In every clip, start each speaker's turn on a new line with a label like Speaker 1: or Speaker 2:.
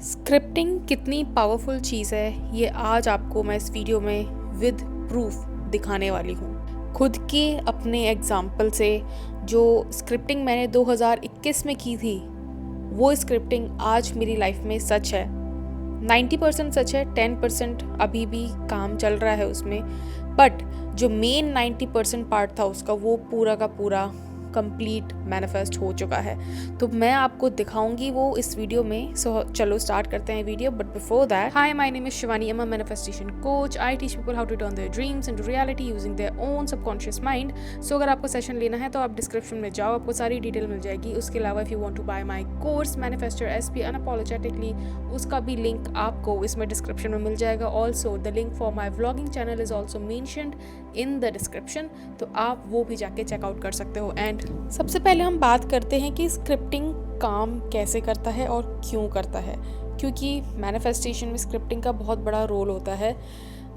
Speaker 1: Scripting कितनी powerful चीज़ है ये आज आपको मैं इस वीडियो में विद प्रूफ दिखाने वाली हूँ। खुद के अपने एग्जाम्पल से जो स्क्रिप्टिंग मैंने 2021 में की थी वो स्क्रिप्टिंग आज मेरी लाइफ में सच है। 90% सच है, 10% अभी भी काम चल रहा है उसमें, बट जो मेन 90% पार्ट था उसका वो पूरा का पूरा कंप्लीट मैनिफेस्ट हो चुका है। तो मैं आपको दिखाऊंगी वो इस वीडियो में। सो चलो स्टार्ट करते हैं video, but before that, hi, my name is Shivani, I am a manifestation coach. I teach people how to turn their dreams into reality using their own subconscious mind. So अगर आपको session लेना है तो आप description में जाओ, आपको सारी डिटेल मिल जाएगी। उसके अलावा if you want to buy my course manifester SP unapologetically, उसका भी लिंक आपको इसमें डिस्क्रिप्शन में मिल जाएगा। Also the link for my vlogging channel is also mentioned in the description, तो आप वो भी जाके चेकआउट कर सकते हो। एंड सबसे पहले हम बात करते हैं कि स्क्रिप्टिंग काम कैसे करता है और क्यों करता है, क्योंकि मैनिफेस्टेशन में स्क्रिप्टिंग का बहुत बड़ा रोल होता है।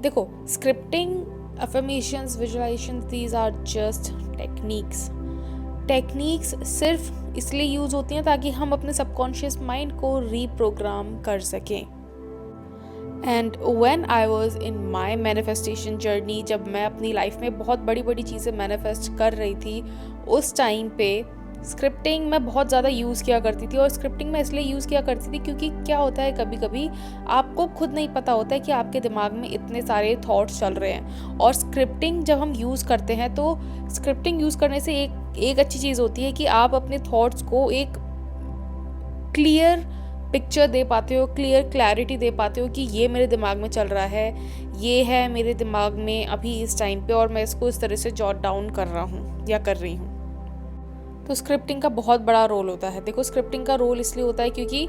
Speaker 1: देखो, scripting, affirmations, visualizations, these are just techniques सिर्फ इसलिए यूज़ होती हैं ताकि हम अपने सबकॉन्शियस माइंड को रीप्रोग्राम कर सकें। And when I was in my manifestation journey, जब मैं अपनी लाइफ में बहुत बड़ी बड़ी चीज़ें मैनिफेस्ट कर रही थी, उस टाइम पे स्क्रिप्टिंग मैं बहुत ज़्यादा यूज़ किया करती थी। और स्क्रिप्टिंग मैं इसलिए यूज़ किया करती थी क्योंकि क्या होता है, कभी कभी आपको खुद नहीं पता होता है कि आपके दिमाग में इतने सारे थॉट्स चल रहे हैं। और स्क्रिप्टिंग जब हम यूज़ करते हैं तो स्क्रिप्टिंग यूज़ करने से एक अच्छी चीज़ होती है कि आप अपने थॉट्स को एक क्लियर पिक्चर दे पाते हो, क्लैरिटी दे पाते हो कि ये मेरे दिमाग में चल रहा है, ये है मेरे दिमाग में अभी इस टाइम पे, और मैं इसको इस तरह से जॉट डाउन कर रहा हूँ या कर रही हूँ। तो स्क्रिप्टिंग का बहुत बड़ा रोल होता है। देखो, स्क्रिप्टिंग का रोल इसलिए होता है क्योंकि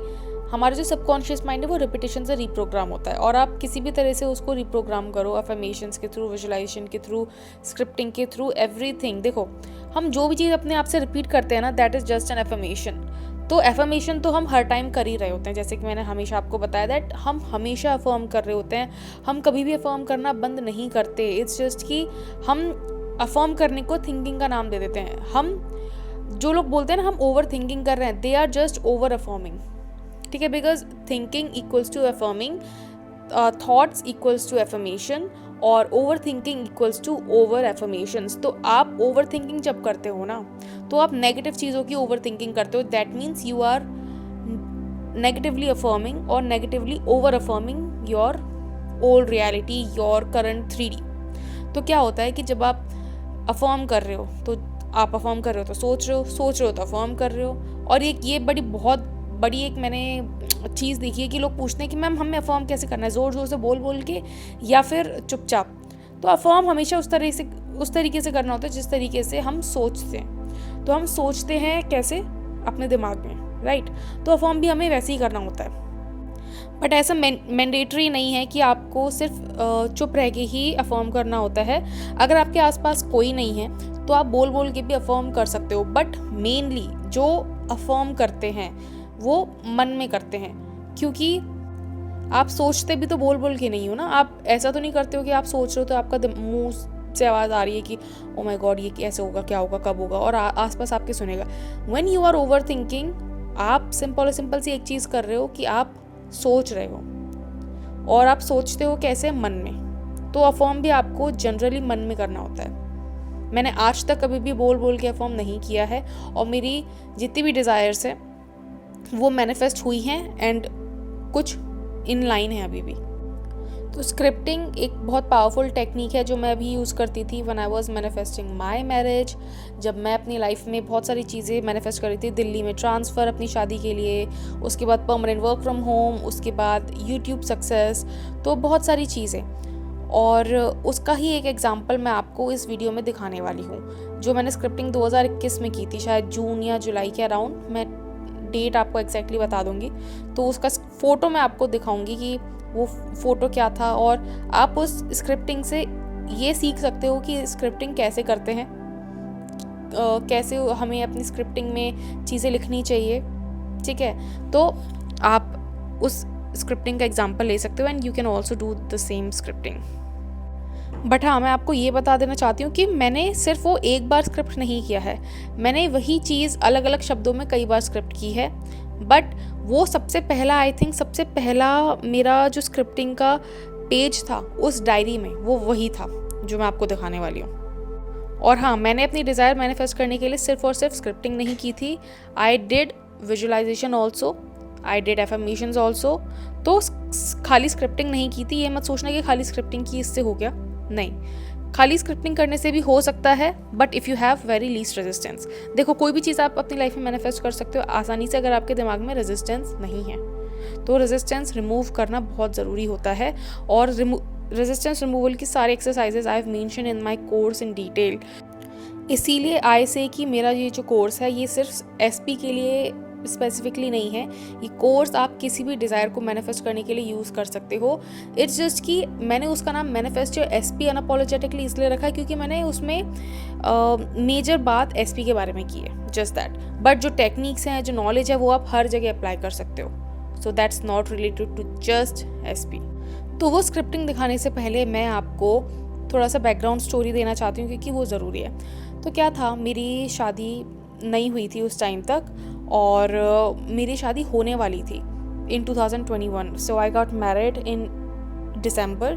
Speaker 1: हमारा जो सबकॉन्शियस माइंड है वो रिपीटेशन से रिप्रोग्राम होता है, और आप किसी भी तरह से उसको रिप्रोग्राम करो, अफर्मेशंस के थ्रू, विजुअलाइजेशन के थ्रू, स्क्रिप्टिंग के थ्रू, एवरीथिंग। देखो, हम जो भी चीज़ अपने आप से रिपीट करते हैं ना, that is just an affirmation. तो एफर्मेशन तो हम हर टाइम कर ही रहे होते हैं, जैसे कि मैंने हमेशा आपको बताया दैट हम हमेशा अफर्म कर रहे होते हैं, हम कभी भी अफर्म करना बंद नहीं करते। इट्स जस्ट कि हम अफर्म करने को थिंकिंग का नाम दे देते हैं। हम जो लोग बोलते हैं ना हम ओवर थिंकिंग कर रहे हैं, they are just over affirming, ठीक है, because thinking equals to affirming, thoughts equals to affirmation, और over thinking equals to over affirmations. तो आप ओवर थिंकिंग जब करते हो ना, तो आप नेगेटिव चीज़ों की ओवर थिंकिंग करते हो। That means you are negatively affirming और negatively over affirming your old reality, your current 3D। तो क्या होता है कि जब आप अफर्म कर रहे हो तो आप अफर्म कर रहे हो तो सोच रहे हो तो अफर्म कर रहे हो। और ये बहुत बड़ी एक मैंने चीज़ देखी है कि लोग पूछते हैं कि मैम हमें अफर्म कैसे करना है, ज़ोर ज़ोर से बोल के या फिर चुपचाप। तो अफर्म हमेशा उस तरीके से करना होता है जिस तरीके से हम सोचते हैं। तो हम सोचते हैं कैसे, अपने दिमाग में, राइट। तो अफर्म भी हमें वैसे ही करना होता है, बट ऐसा मैंडेटरी नहीं है कि आपको सिर्फ चुप रह के ही अफर्म करना होता है। अगर आपके आसपास कोई नहीं है तो आप बोल के भी अफर्म कर सकते हो, बट मेनली जो अफर्म करते हैं वो मन में करते हैं, क्योंकि आप सोचते भी तो बोल के नहीं हो ना। आप ऐसा तो नहीं करते हो कि आप सोच रहे हो तो आपका मुंह से आवाज़ आ रही है कि ओ माय गॉड ये कैसे होगा, क्या होगा, कब होगा, और आसपास आपके सुनेगा। When you are over thinking, आप सिंपल सी एक चीज़ कर रहे हो कि आप सोच रहे हो, और आप सोचते हो कैसे, मन में। तो अफर्म भी आपको जनरली मन में करना होता है। मैंने आज तक कभी भी बोल के अफर्म नहीं किया है, और मेरी जितनी भी डिज़ायर्स है वो मैनिफेस्ट हुई हैं, एंड कुछ इन लाइन है अभी भी। तो स्क्रिप्टिंग एक बहुत पावरफुल टेक्निक है जो मैं अभी यूज़ करती थी when I was manifesting my marriage. जब मैं अपनी लाइफ में बहुत सारी चीज़ें मैनिफेस्ट कर रही थी, दिल्ली में ट्रांसफ़र अपनी शादी के लिए, उसके बाद परमानेंट वर्क फ्रॉम होम, उसके बाद यूट्यूब सक्सेस, तो बहुत सारी चीज़ें। और उसका ही एक एग्जांपल मैं आपको इस वीडियो में दिखाने वाली हूँ, जो मैंने स्क्रिप्टिंग 2021 में की थी, शायद जून या जुलाई के अराउंड। मैं डेट आपको एग्जैक्टली बता दूंगी। तो उसका फ़ोटो मैं आपको दिखाऊंगी कि वो फ़ोटो क्या था, और आप उस स्क्रिप्टिंग से ये सीख सकते हो कि स्क्रिप्टिंग कैसे करते हैं, कैसे हमें अपनी स्क्रिप्टिंग में चीज़ें लिखनी चाहिए, ठीक है। तो आप उस स्क्रिप्टिंग का एग्जाम्पल ले सकते हो, and you can also do the same scripting. But हाँ, मैं आपको ये बता देना चाहती हूँ कि मैंने सिर्फ वो एक बार स्क्रिप्ट नहीं किया है, मैंने वही चीज़ अलग अलग शब्दों में कई बार स्क्रिप्ट की है। बट वो सबसे पहला, आई थिंक सबसे पहला मेरा जो स्क्रिप्टिंग का पेज था उस डायरी में, वो वही था जो मैं आपको दिखाने वाली हूँ। और हाँ, मैंने अपनी डिज़ायर मैनिफेस्ट करने के लिए सिर्फ और सिर्फ स्क्रिप्टिंग नहीं की थी, I did visualization also, I did affirmations also. तो खाली स्क्रिप्टिंग नहीं की थी, ये मत सोचना कि खाली स्क्रिप्टिंग की इससे हो गया, नहीं, खाली स्क्रिप्टिंग करने से भी हो सकता है, but if you have very least resistance. देखो, कोई भी चीज़ आप अपनी लाइफ में मैनिफेस्ट कर सकते हो आसानी से, अगर आपके दिमाग में रेजिस्टेंस नहीं है तो रेजिस्टेंस रिमूव करना बहुत ज़रूरी होता है। और रेजिस्टेंस रिमूवल की सारे exercises I have mention in my course in detail. इसीलिए आई से कि मेरा ये जो कोर्स है ये सिर्फ एसपी के लिए स्पेसिफिकली नहीं है, ये कोर्स आप किसी भी डिज़ायर को मैनिफेस्ट करने के लिए यूज़ कर सकते हो। इट्स जस्ट कि मैंने उसका नाम मैनिफेस्ट योर एसपी अनअपोलोजेटिकली इसलिए रखा है क्योंकि मैंने उसमें मेजर बात एसपी के बारे में की है, जस्ट दैट। बट जो टेक्निक्स हैं, जो नॉलेज है, वो आप हर जगह अप्लाई कर सकते हो। So that's not related to just SP. तो वो स्क्रिप्टिंग दिखाने से पहले मैं आपको थोड़ा सा बैकग्राउंड स्टोरी देना चाहती हूँ क्योंकि वो ज़रूरी है। तो क्या था, मेरी शादी नहीं हुई थी उस टाइम तक, और मेरी शादी होने वाली थी in 2021। So I got married in December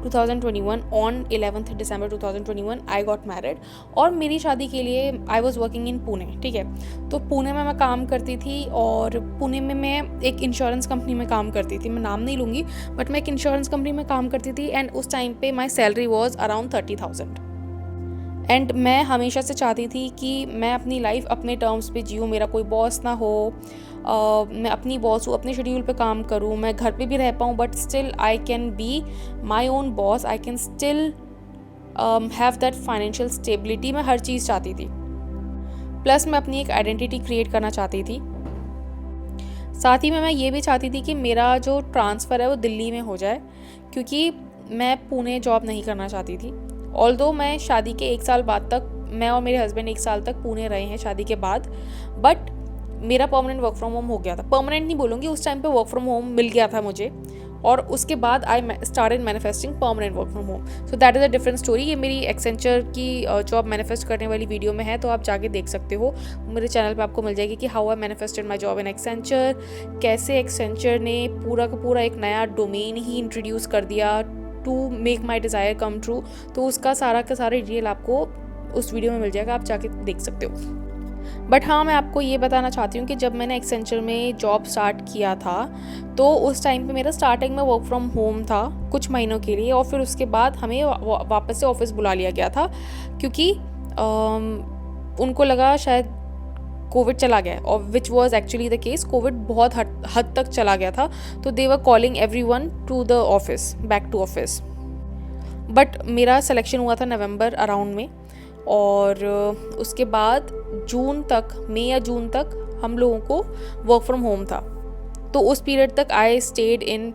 Speaker 1: 2021, on 11th December 2021 I got married. और मेरी शादी के लिए I was working in Pune, ठीक है। तो पुणे में मैं काम करती थी, और पुणे में मैं एक इंश्योरेंस कंपनी में काम करती थी, मैं नाम नहीं लूँगी, बट मैं एक इंश्योरेंस कंपनी में काम करती थी। एंड उस टाइम पे my salary was around 30,000। And मैं हमेशा से चाहती थी कि मैं अपनी लाइफ अपने टर्म्स पे जीऊँ, मेरा कोई बॉस ना हो, मैं अपनी बॉस हूँ, अपने शेड्यूल पे काम करूँ, मैं घर पे भी रह पाऊँ, but still I can be my own boss, I can still have that financial stability. मैं हर चीज़ चाहती थी, प्लस मैं अपनी एक आइडेंटिटी क्रिएट करना चाहती थी। साथ ही में मैं ये भी चाहती थी कि मेरा जो ट्रांसफ़र है वो दिल्ली में हो जाए, क्योंकि मैं पुणे जॉब नहीं करना चाहती थी। ऑल्दो मैं शादी के 1 साल बाद तक, मैं और मेरे हस्बैंड 1 साल तक पुणे रहे हैं शादी के बाद, बट मेरा परमानेंट वर्क फ्रॉम होम हो गया था। परमानेंट नहीं बोलूँगी, उस टाइम पे वर्क फ्रॉम होम मिल गया था मुझे, और उसके बाद I started manifesting permanent work from home. So that is a different story. ये मेरी एक्सेंचर की जॉब मैनिफेस्ट करने वाली वीडियो में है, तो आप जाके देख सकते हो, मेरे चैनल पे आपको मिल जाएगी कि how I manifested my job in Accenture, कैसे एक्सेंचर ने पूरा का पूरा एक नया डोमेन ही इंट्रोड्यूस कर दिया to make my desire come true. तो उसका सारा का सारा डिटेल आपको उस वीडियो में मिल जाएगा, आप जाके देख सकते हो। बट हाँ, मैं आपको ये बताना चाहती हूँ कि जब मैंने एक्सेंचर में जॉब स्टार्ट किया था, तो उस टाइम पे मेरा स्टार्टिंग में वर्क फ्रॉम होम था कुछ महीनों के लिए, और फिर उसके बाद हमें वापस से ऑफिस बुला लिया गया था, क्योंकि उनको लगा शायद कोविड चला गया, और which was actually the case. Covid बहुत हद तक चला गया था, तो they were calling everyone to the office, back to office. But मेरा सिलेक्शन हुआ था नवंबर अराउंड में, और उसके बाद जून तक, मई या जून तक हम लोगों को वर्क फ्रॉम होम था। तो उस पीरियड तक I stayed in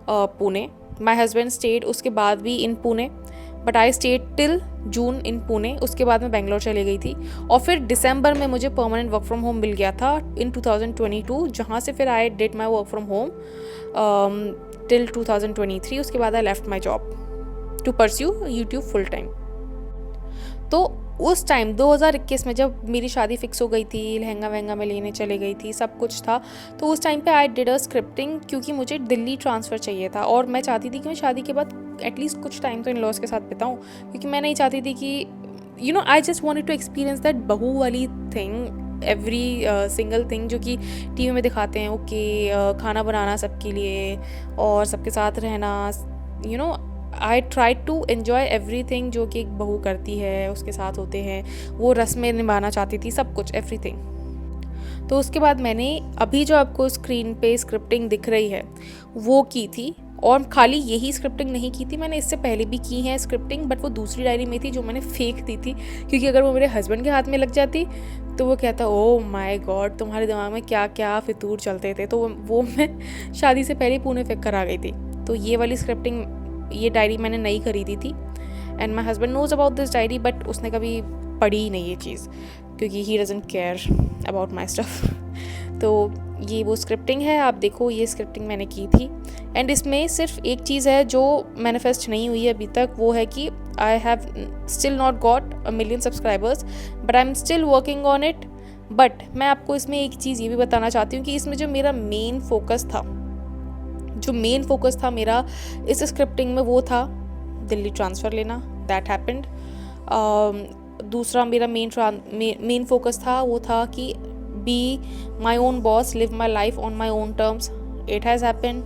Speaker 1: Pune, my husband stayed उसके बाद भी in Pune, but I stayed till June in Pune. उसके बाद मैं बेंगलोर चली गई थी, और फिर दिसंबर में मुझे परमानेंट वर्क फ्रॉम होम मिल गया था इन 2022, जहाँ से फिर I did my work from home till 2023। उसके बाद I left my job to pursue YouTube full time. तो उस टाइम 2021 में जब मेरी शादी फिक्स हो गई थी, लहंगा वहंगा में लेने चले गई थी, सब कुछ था, तो उस टाइम पे आई डिड अ स्क्रिप्टिंग, क्योंकि मुझे दिल्ली ट्रांसफ़र चाहिए था, और मैं चाहती थी कि मैं शादी के बाद एटलीस्ट कुछ टाइम तो इन लॉज के साथ बिताऊँ, क्योंकि मैं नहीं चाहती थी कि I just wanted to experience that बहू वाली थिंग, एवरी सिंगल थिंग जो कि टीवी में दिखाते हैं। ओके, खाना बनाना सबके लिए और सबके साथ रहना, I try to enjoy every thing जो कि एक बहू करती है, उसके साथ होते हैं, वो रस्में निभाना चाहती थी, सब कुछ, एवरीथिंग। तो उसके बाद मैंने अभी जो आपको स्क्रीन पे स्क्रिप्टिंग दिख रही है वो की थी, और खाली यही स्क्रिप्टिंग नहीं की थी, मैंने इससे पहले भी की है स्क्रिप्टिंग, बट वो दूसरी डायरी में थी जो मैंने फेंक दी थी, क्योंकि अगर वो मेरे हस्बैंड के हाथ में लग जाती तो वो कहता, ओह माय गॉड, तुम्हारे दिमाग में क्या क्या फितूर चलते थे। तो वो मैं शादी से पहले पुणे फेंक कर आ गई थी। तो ये वाली स्क्रिप्टिंग, ये डायरी मैंने नई खरीदी थी, and my husband knows about this diary, but उसने कभी पढ़ी ही नहीं ये चीज़, क्योंकि he doesn't care about my stuff. तो ये वो स्क्रिप्टिंग है, आप देखो, ये स्क्रिप्टिंग मैंने की थी। एंड इसमें सिर्फ एक चीज़ है जो मैनिफेस्ट नहीं हुई है अभी तक, वो है कि I have still not got 1 million subscribers, but I am still working on it. But मैं आपको इसमें एक चीज़ ये भी बताना चाहती हूँ कि इसमें जो मेरा मेन फोकस था मेरा इस स्क्रिप्टिंग में, वो था दिल्ली ट्रांसफ़र लेना। That happened. दूसरा मेरा मेन फोकस था, वो था कि be my own boss, live my life on my own terms. It has happened.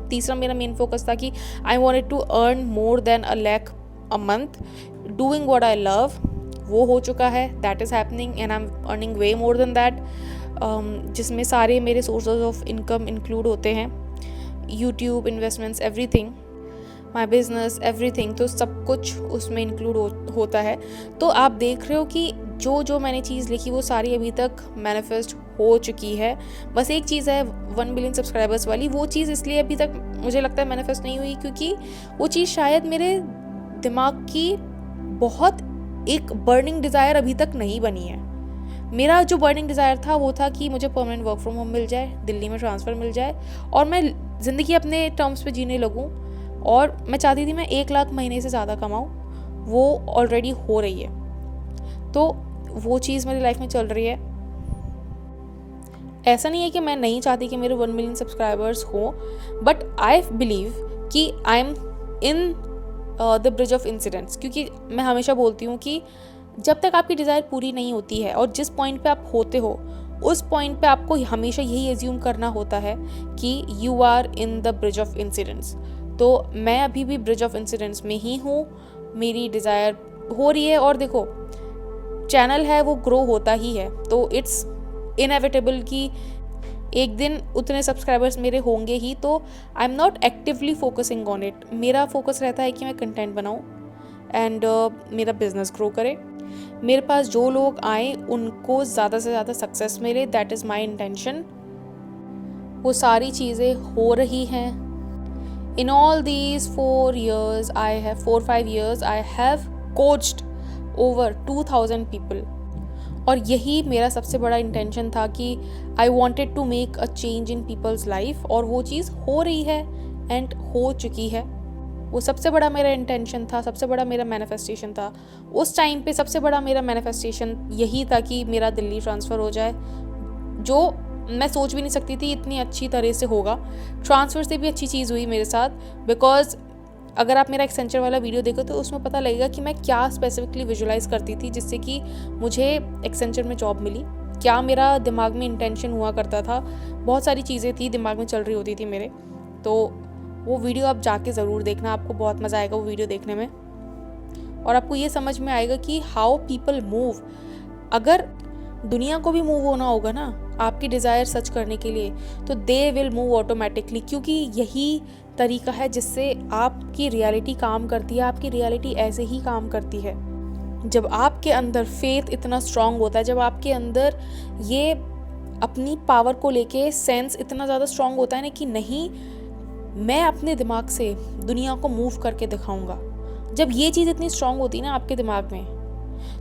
Speaker 1: तीसरा मेरा मेन फोकस था कि I wanted to earn more than $1 lakh a month doing what I love. वो हो चुका है। That is happening and I am earning way more than that, जिसमें सारे मेरे सोर्सेज ऑफ इनकम इंक्लूड होते हैं, YouTube, investments, everything, my business, everything. तो सब कुछ उसमें इंक्लूड होता है। तो आप देख रहे हो कि जो मैंने चीज़ लिखी वो सारी अभी तक मैनिफेस्ट हो चुकी है। बस एक चीज़ है 1 बिलियन सब्सक्राइबर्स वाली, वो चीज़ इसलिए अभी तक मुझे लगता है मैनिफेस्ट नहीं हुई क्योंकि वो चीज़ शायद मेरे दिमाग की बहुत एक बर्निंग डिज़ायर अभी तक नहीं बनी है। मेरा जो बर्निंग डिज़ायर था वो था कि मुझे परमानेंट वर्क फ्रॉम होम मिल जाए, दिल्ली में ट्रांसफ़र मिल जाए और मैं ज़िंदगी अपने टर्म्स पे जीने लगूँ। और मैं चाहती थी मैं 1 लाख महीने से ज़्यादा कमाऊँ, वो ऑलरेडी हो रही है। तो वो चीज़ मेरी लाइफ में चल रही है। ऐसा नहीं है कि मैं नहीं चाहती कि मेरे 1 मिलियन सब्सक्राइबर्स हो, बट आई बिलीव कि I am in the bridge of incidents. क्योंकि मैं हमेशा बोलती हूँ कि जब तक आपकी डिज़ायर पूरी नहीं होती है और जिस पॉइंट पे आप होते हो उस पॉइंट पे आपको हमेशा यही एज्यूम करना होता है कि you are in the bridge of incidents. तो मैं अभी भी ब्रिज ऑफ इंसिडेंट्स में ही हूँ, मेरी डिज़ायर हो रही है और देखो चैनल है वो ग्रो होता ही है, तो इट्स इनएविटेबल कि एक दिन उतने सब्सक्राइबर्स मेरे होंगे ही। तो I am not actively focusing on it. मेरा फोकस रहता है कि मैं कंटेंट बनाऊँ एंड मेरा बिजनेस ग्रो करे, मेरे पास जो लोग आए उनको ज़्यादा से ज़्यादा सक्सेस मिले। That is my intention. वो सारी चीज़ें हो रही हैं। In all these 4-5 years I have coached over 2000 people। और यही मेरा सबसे बड़ा इंटेंशन था कि I wanted to make a change in people's life, और वो चीज़ हो रही है एंड हो चुकी है। वो सबसे बड़ा मेरा इंटेंशन था, सबसे बड़ा मेरा मैनिफेस्टेशन था उस टाइम पे। सबसे बड़ा मेरा मैनिफेस्टेशन यही था कि मेरा दिल्ली ट्रांसफ़र हो जाए, जो मैं सोच भी नहीं सकती थी इतनी अच्छी तरह से होगा। ट्रांसफ़र से भी अच्छी चीज़ हुई मेरे साथ, बिकॉज अगर आप मेरा एक्सेंचर वाला वीडियो देखो तो उसमें पता लगेगा कि मैं क्या स्पेसिफिकली विजुलाइज करती थी जिससे कि मुझे एक्सेंचर में जॉब मिली, क्या मेरा दिमाग में इंटेंशन हुआ करता था। बहुत सारी चीज़ें थी दिमाग में चल रही होती थी मेरे। तो वो वीडियो आप जाके ज़रूर देखना, आपको बहुत मज़ा आएगा वो वीडियो देखने में, और आपको ये समझ में आएगा कि हाउ पीपल मूव। अगर दुनिया को भी मूव होना होगा ना आपकी डिज़ायर सच करने के लिए, तो दे विल मूव ऑटोमेटिकली, क्योंकि यही तरीका है जिससे आपकी रियलिटी काम करती है। आपकी रियलिटी ऐसे ही काम करती है जब आपके अंदर फेथ इतना स्ट्रांग होता है, जब आपके अंदर ये अपनी पावर को लेके सेंस इतना ज़्यादा स्ट्रांग होता है ना कि नहीं, मैं अपने दिमाग से दुनिया को मूव करके दिखाऊंगा। जब ये चीज़ इतनी स्ट्रांग होती है ना आपके दिमाग में,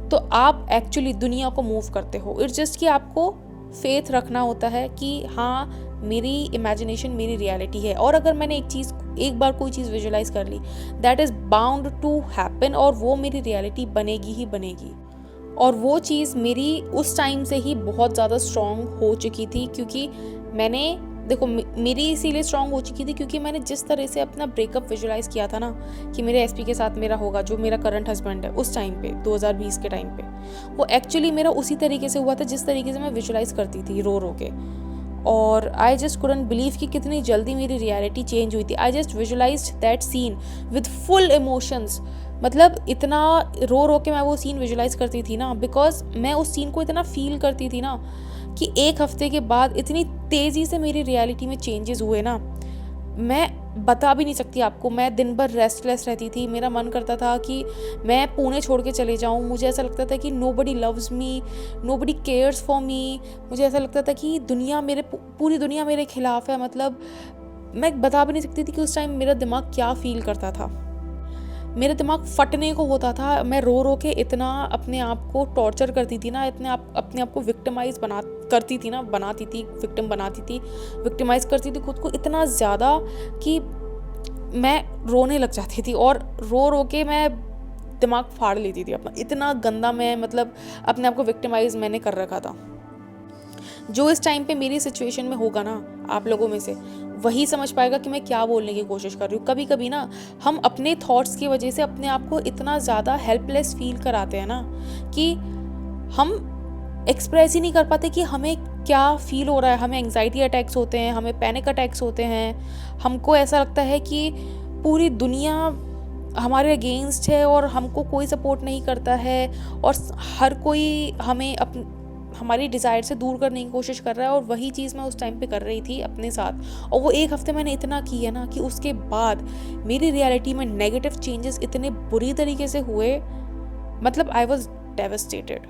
Speaker 1: तो आप एक्चुअली दुनिया को मूव करते हो। इट्स जस्ट कि आपको फेथ रखना होता है कि हाँ मेरी इमेजिनेशन मेरी रियलिटी है, और अगर मैंने एक बार कोई चीज़ विजुलाइज कर ली, that is bound to happen, और वो मेरी रियलिटी बनेगी ही बनेगी। और वो चीज़ मेरी उस टाइम से ही बहुत ज़्यादा स्ट्रॉन्ग हो चुकी थी, क्योंकि मैंने देखो मेरी इसीलिए स्ट्रॉन्ग हो चुकी थी क्योंकि मैंने जिस तरह से अपना ब्रेकअप विजुलाइज किया था ना कि मेरे एसपी के साथ मेरा होगा, जो मेरा करंट हस्बैंड है, उस टाइम पे 2020 के टाइम पे, वो एक्चुअली मेरा उसी तरीके से हुआ था जिस तरीके से मैं विजुलाइज करती थी रो रो के। और आई जस्ट कुडंट बिलीव कि कितनी जल्दी मेरी रियलिटी चेंज हुई थी। I just visualized that scene with full emotions. मतलब इतना रो रो के मैं वो सीन विजुलाइज करती थी ना, बिकॉज मैं उस सीन को इतना फील करती थी ना कि 1 हफ्ते के बाद इतनी तेज़ी से मेरी रियलिटी में चेंजेस हुए ना, मैं बता भी नहीं सकती आपको। मैं दिन भर रेस्टलेस रहती थी, मेरा मन करता था कि मैं पुणे छोड़ के चले जाऊँ। मुझे ऐसा लगता था कि nobody loves me, nobody cares for me. मुझे ऐसा लगता था कि पूरी दुनिया मेरे खिलाफ है। मतलब मैं बता भी नहीं सकती थी कि उस टाइम मेरा दिमाग क्या फील करता था। मेरा दिमाग फटने को होता था। मैं रो रो के इतना अपने आप को टॉर्चर करती थी ना, अपने आप को विक्टिमाइज बनाती थी, विक्टिमाइज करती थी खुद को इतना ज़्यादा कि मैं रोने लग जाती थी, और रो रो के मैं दिमाग फाड़ लेती थी अपना। इतना गंदा मैं मतलब अपने आप को विक्टिमाइज मैंने कर रखा था। जो इस टाइम पे मेरी सिचुएशन में होगा ना, आप लोगों में से वही समझ पाएगा कि मैं क्या बोलने की कोशिश कर रही हूँ। कभी कभी ना हम अपने थॉट्स की वजह से अपने आप को इतना ज़्यादा हेल्पलेस फील कराते हैं ना कि हम एक्सप्रेस ही नहीं कर पाते कि हमें क्या फील हो रहा है। हमें एंग्जाइटी अटैक्स होते हैं, हमें पैनिक अटैक्स होते हैं, हमको ऐसा लगता है कि पूरी दुनिया हमारे अगेंस्ट है और हमको कोई सपोर्ट नहीं करता है और हर कोई हमें हमारी डिज़ायर से दूर करने की कोशिश कर रहा है। और वही चीज़ मैं उस टाइम पे कर रही थी अपने साथ, और वो एक हफ्ते मैंने इतना की है ना कि उसके बाद मेरी रियलिटी में नेगेटिव चेंजेस इतने बुरी तरीके से हुए, मतलब I was devastated.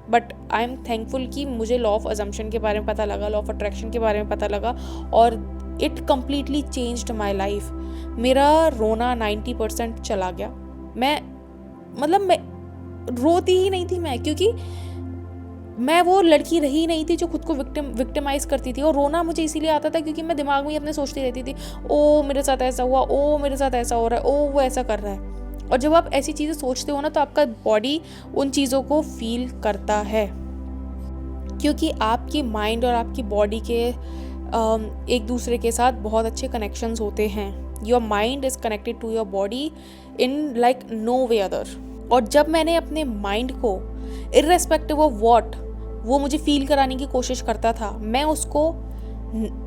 Speaker 1: But I am thankful कि मुझे लॉ ऑफ अजम्पशन के बारे में पता लगा, लॉ ऑफ अट्रैक्शन के बारे में पता लगा, और it completely changed my life. मेरा रोना 90% चला गया। मैं रोती ही नहीं थी मैं, क्योंकि मैं वो लड़की रही नहीं थी जो खुद को विक्टिमाइज करती थी। और रोना मुझे इसीलिए आता था क्योंकि मैं दिमाग में ही अपने सोचती रहती थी, ओ मेरे साथ ऐसा हुआ, ओ मेरे साथ ऐसा हो रहा है, ओ वो ऐसा कर रहा है। और जब आप ऐसी चीज़ें सोचते हो ना तो आपका बॉडी उन चीज़ों को फील करता है, क्योंकि आपकी माइंड और आपकी बॉडी के एक दूसरे के साथ बहुत अच्छे कनेक्शंस होते हैं। Your mind is connected to your body in like no way other. और जब मैंने अपने माइंड को इर्रेस्पेक्टिव ऑफ व्हाट वो मुझे फील कराने की कोशिश करता था, मैं उसको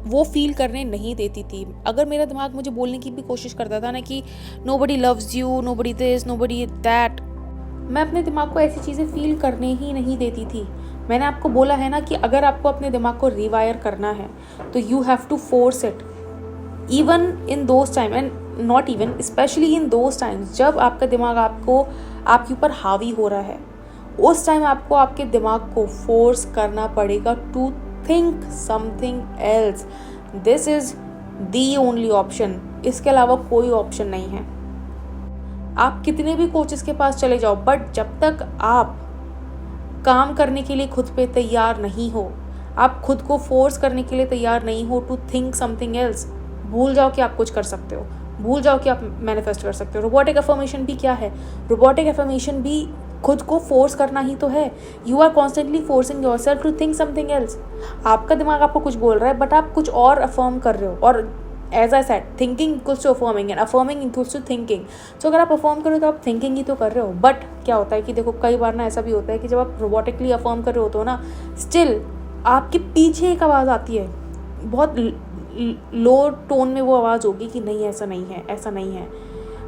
Speaker 1: वो फील करने नहीं देती थी। अगर मेरा दिमाग मुझे बोलने की भी कोशिश करता था ना कि nobody loves you, nobody this, nobody that, मैं अपने दिमाग को ऐसी चीज़ें फील करने ही नहीं देती थी। मैंने आपको बोला है ना कि अगर आपको अपने दिमाग को रिवायर करना है तो you have to force it, even in those time and not even specially in those times जब आपका दिमाग आपके ऊपर हावी हो रहा है। उस टाइम आपको आपके दिमाग को फोर्स करना पड़ेगा to think something else. This is the only option, इसके अलावा कोई ऑप्शन नहीं है। आप कितने भी कोचेस के पास चले जाओ, बट जब तक आप काम करने के लिए खुद पे तैयार नहीं हो, आप खुद को फोर्स करने के लिए तैयार नहीं हो टू थिंक समथिंग एल्स, भूल जाओ कि आप कुछ कर सकते हो, भूल जाओ कि आप मैनिफेस्ट कर सकते हो। रोबोटिक अफर्मेशन भी क्या है? रोबोटिक अफर्मेशन भी खुद को फोर्स करना ही तो है। You are constantly forcing yourself to think something else. आपका दिमाग आपको कुछ बोल रहा है बट आप कुछ और अफर्म कर रहे हो। और as I said, thinking equals to affirming and affirming equals to thinking. So अगर आप अफर्म करो तो आप थिंकिंग ही तो कर रहे हो। बट क्या होता है कि देखो, कई बार ना ऐसा भी होता है कि जब आप रोबोटिकली अफर्म कर रहे होते हो ना, स्टिल आपके पीछे एक आवाज़ आती है, बहुत लो टोन में वो आवाज़ होगी कि नहीं ऐसा नहीं है, ऐसा नहीं है।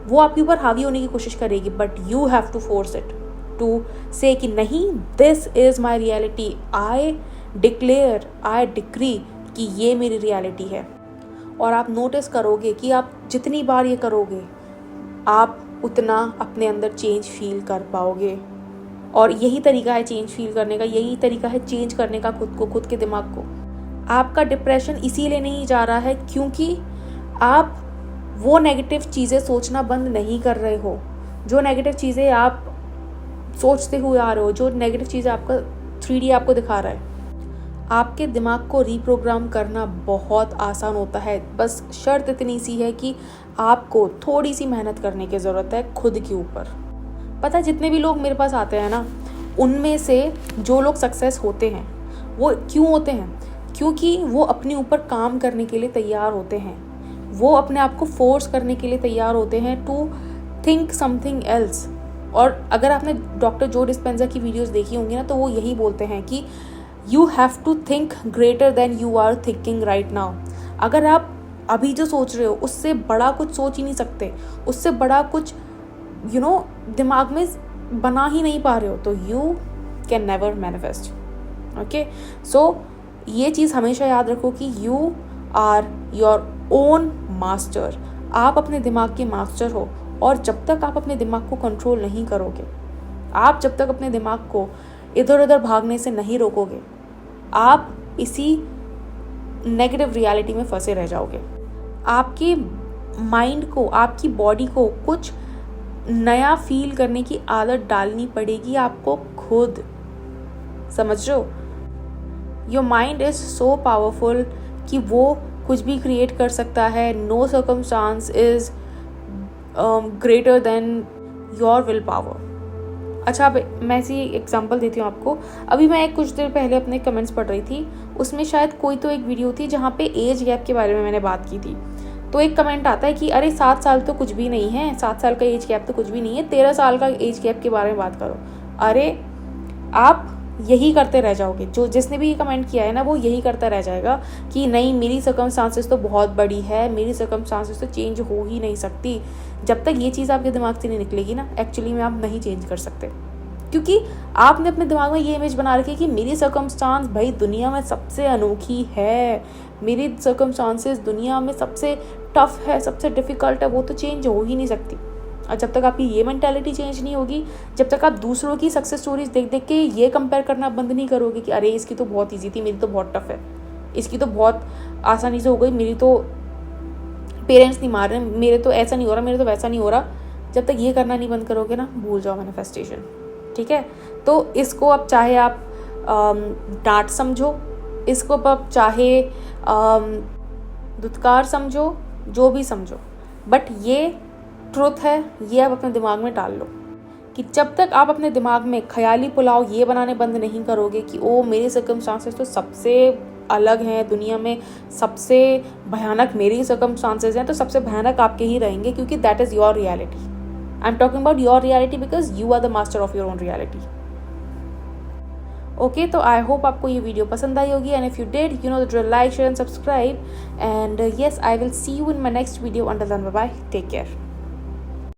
Speaker 1: वो आपके ऊपर हावी होने की कोशिश करेगी, but you have to force it to say कि नहीं, this is my reality, I declare, I decree कि ये मेरी रियलिटी है। और आप नोटिस करोगे कि आप जितनी बार ये करोगे, आप उतना अपने अंदर चेंज फील कर पाओगे। और यही तरीका है चेंज फील करने का, यही तरीका है चेंज करने का खुद को, खुद के दिमाग को। आपका डिप्रेशन इसीलिए नहीं जा रहा है क्योंकि आप वो नेगेटिव चीज़ें सोचना बंद नहीं कर रहे हो। जो नेगेटिव चीज़ें आप सोचते हुए आ रहे हो, जो नेगेटिव चीज़ें आपका 3D आपको दिखा रहा है, आपके दिमाग को रीप्रोग्राम करना बहुत आसान होता है। बस शर्त इतनी सी है कि आपको थोड़ी सी मेहनत करने की ज़रूरत है खुद के ऊपर। पता है, जितने भी लोग मेरे पास आते हैं ना, उनमें से जो लोग सक्सेस होते हैं वो क्यों होते हैं? क्योंकि वो अपने ऊपर काम करने के लिए तैयार होते हैं। वो अपने आप को फोर्स करने के लिए तैयार होते हैं टू थिंक समथिंग एल्स। और अगर आपने डॉक्टर जो डिस्पेंजा की वीडियोस देखी होंगी ना, तो वो यही बोलते हैं कि you have to think greater than you are thinking right now. अगर आप अभी जो सोच रहे हो उससे बड़ा कुछ सोच ही नहीं सकते, उससे बड़ा कुछ दिमाग में बना ही नहीं पा रहे हो, तो you can never manifest. Okay, so ये चीज़ हमेशा याद रखो कि you are your own master. आप अपने दिमाग के मास्टर हो। और जब तक आप अपने दिमाग को कंट्रोल नहीं करोगे, आप जब तक अपने दिमाग को इधर उधर भागने से नहीं रोकोगे, आप इसी नेगेटिव रियलिटी में फंसे रह जाओगे। आपके माइंड को, आपकी बॉडी को कुछ नया फील करने की आदत डालनी पड़ेगी आपको खुद। समझ रहे हो? Your mind is so powerful कि वो कुछ भी क्रिएट कर सकता है। No circumstance is greater than your will power. अच्छा, अब मैं ऐसी एग्जांपल देती हूँ आपको। अभी मैं कुछ देर पहले अपने कमेंट्स पढ़ रही थी, उसमें शायद कोई तो एक वीडियो थी जहाँ पे एज गैप के बारे में मैंने बात की थी। तो एक कमेंट आता है कि अरे 7 साल तो कुछ भी नहीं है, 7 साल का एज गैप तो कुछ भी नहीं है, 13 साल का एज गैप के बारे में बात करो। अरे आप यही करते रह जाओगे, जो जिसने भी ये कमेंट किया है ना वो यही करता रह जाएगा कि नहीं मेरी सर्कमस्टांसेस तो बहुत बड़ी है, मेरी सर्कमस्टांसेस तो चेंज हो ही नहीं सकती। जब तक ये चीज़ आपके दिमाग से नहीं निकलेगी ना, एक्चुअली में आप नहीं चेंज कर सकते, क्योंकि आपने अपने दिमाग में ये इमेज बना रखी है कि मेरी सर्कमस्टांस भाई दुनिया में सबसे अनोखी है, मेरी सर्कमस्टांसेस दुनिया में सबसे टफ है, सबसे डिफ़िकल्ट है, वो तो चेंज हो ही नहीं सकती। और जब तक आपकी ये मेंटालिटी चेंज नहीं होगी, जब तक आप दूसरों की सक्सेस स्टोरीज देख देख के ये कंपेयर करना बंद नहीं करोगे कि अरे इसकी तो बहुत ईजी थी, मेरी तो बहुत टफ है, इसकी तो बहुत आसानी से हो गई, मेरी तो पेरेंट्स नहीं मार रहे, मेरे तो ऐसा नहीं हो रहा, मेरे तो वैसा नहीं हो रहा, जब तक ये करना नहीं बंद करोगे ना, भूल जाओ मैनिफेस्टेशन। ठीक है, तो इसको अब चाहे आप डांट समझो, इसको अब चाहे दुत्कार समझो, जो भी समझो, बट ये ट्रुथ है, ये आप अपने दिमाग में डाल लो कि जब तक आप अपने दिमाग में ख्याली पुलाव ये बनाने बंद नहीं करोगे कि ओ मेरे सर्कमस्टांसेस तो सबसे अलग हैं, दुनिया में सबसे भयानक मेरी सर्कमस्टांसेस हैं, तो सबसे भयानक आपके ही रहेंगे, क्योंकि that is your reality. I am talking about your reality because you are the master of your own reality. Okay, तो आई होप आपको ये वीडियो पसंद आई होगी, and if you did, you know the drill, like, share and subscribe, and yes I will see you in my next video. Until then bye bye, take care.